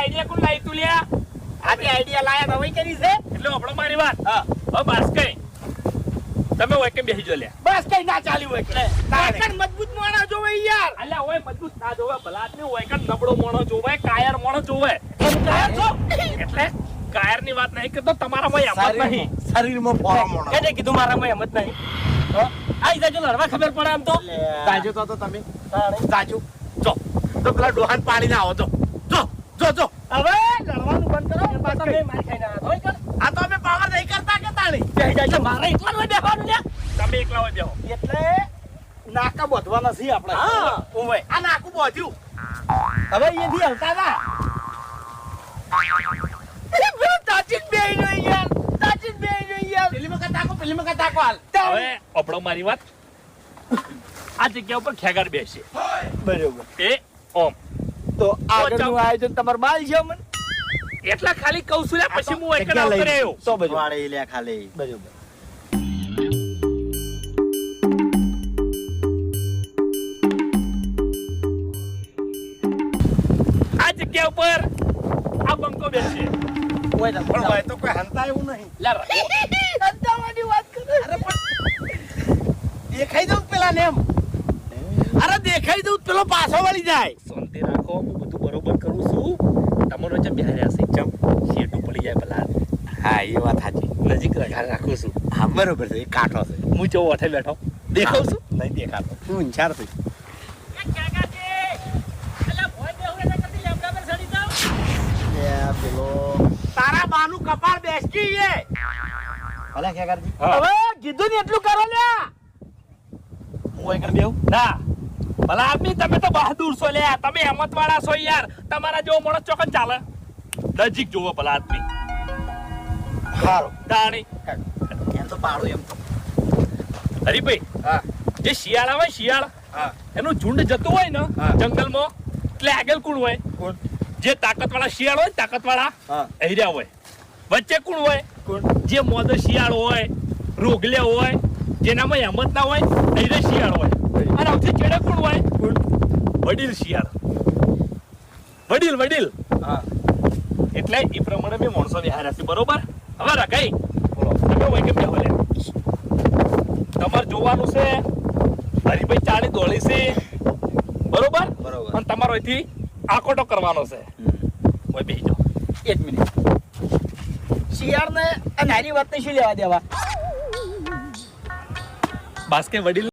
Idea કોણ લાવી તું લ્યા? આજે આઈડિયા લાયા નવી કરી છે એટલે આપણો મારી વાત. હા હવે બસ કઈ તમે હોય કે બેસી જો લ્યા. બસ કઈ ના ચાલ્યું હોય એટલે તાકન મજબૂત માણસ જોવે યાર અલ્યા હોય મજબૂત ના જોવે ભલા આદમી હોય કે નબળો મોણો જોવે કાયર મોણો જોવે. એમ કાયર છો એટલે કાયર ની વાત નહીં કરતો તમારામાં હિંમત નહીં. શરીરમાં ફોરા મોણસ કેને કીધું મારામાં હિંમત નહીં આઈ જાજો લડવા ખબર પડે આમ તો જાજો તો તમે જાજો જો તો પેલા ડોહાન પાણી ના આવો જો જો જો જો હવે લડવાનું બંધ કરો પાછા બે માર ખાઈને આવ્યા હોય કર આ તો અમે પાવર નહીં કરતા કે તાળી બેહી જાય મારે એકલા નો બેહવાનું લ્યા તમે એકલા હોય બેહો. એટલે નાકા બોધવાના છે આપણે હા. ઓવે આ નાકું બોધ્યું હવે અહીંયાથી હલતા ના પેલી મકા તાકો હાલ હવે આપણો મારી વાત. આ જગ્યા ઉપર ખેગાર બેસે બરોબર એ ઓમ તો આગળનું આયોજન તમાર બાલ છે મને એટલા ખાલી કહું છું લ્યા, પછી હું એકલા ઉપર આવ્યો. તો બરોબર વાળે લ્યા ખાલી બરોબર આ જગ્યા ઉપર આ બંકો બેસે. પણ હોય તો કોઈ હંતા એવું નહીં લા રાખો. હંતાવાની વાત કરે અરે પણ દેખાઈ દઉં પેલા ને એમ અરે દેખાઈ દઉં પેલો પાછો વળી જાય શાંતિ રાખો, હું બધું બરોબર કરું છું. તમારો જેમ બિહાર્યા છે ચમ શેટું પડી જાય ભલા. હા એ વાત સાચી નજીક રાખું છું. હા બરોબર છે એ કાંઠો છે હું ચો ઓઠે બેઠો દેખાવ છું. નહીં દેખાતો તું ઊંચાર થઈ પેલો તારા બાનું કપાળ બેસકી છે ભલે ખેગારજી હા. હવે કીધું ને એટલું કરો લ્યા હું એકર બેહું ના ભલા આદમી તમે તો બહાદુર છો લ્યા, તમે હિંમત વાળા છો યાર. તમારા જેવો માણસ ચોકન ચાલે. નજીક જોવો ભલા આદમી સારો દાણી. એમ તો પાડું એમ તો હરીભાઈ હા જે શિયાળ આવે શિયાળ હા એનું ઝુંડ જતું હોય ને હા. જંગલમાં એટલે આગળ કોણ હોય? કોણ જે તાકાત વાળા શિયાળ હોય તાકાત વાળા હા એર્યા હોય. વચ્ચે કોણ હોય? કોણ જે મોદો શિયાળ હોય રોગલે હોય જેનામાં હિંમત ના હોય એરે શિયાળ હોય. અને સૌથી છેડે કોણ હોય? વડીલ શિયાળ. વડીલ વડીલ હા એટલે એ પ્રમાણે મેં માણસો વિહાર્યા છે બરોબર. હવે રખાઈ બોલો તમે હોય કેમ બેહો લે. તમારે જોવાનું છે હરીભાઈ ચાળી દોડી છે બરોબર. બરોબર. અને તમારો અહીંથી આકોટો કરવાનો છે. હોય બેહી જાઓ. એક મિનિટ શિયાળ ને નાની વાત શું લેવા દેવા બાસ્કે વડીલ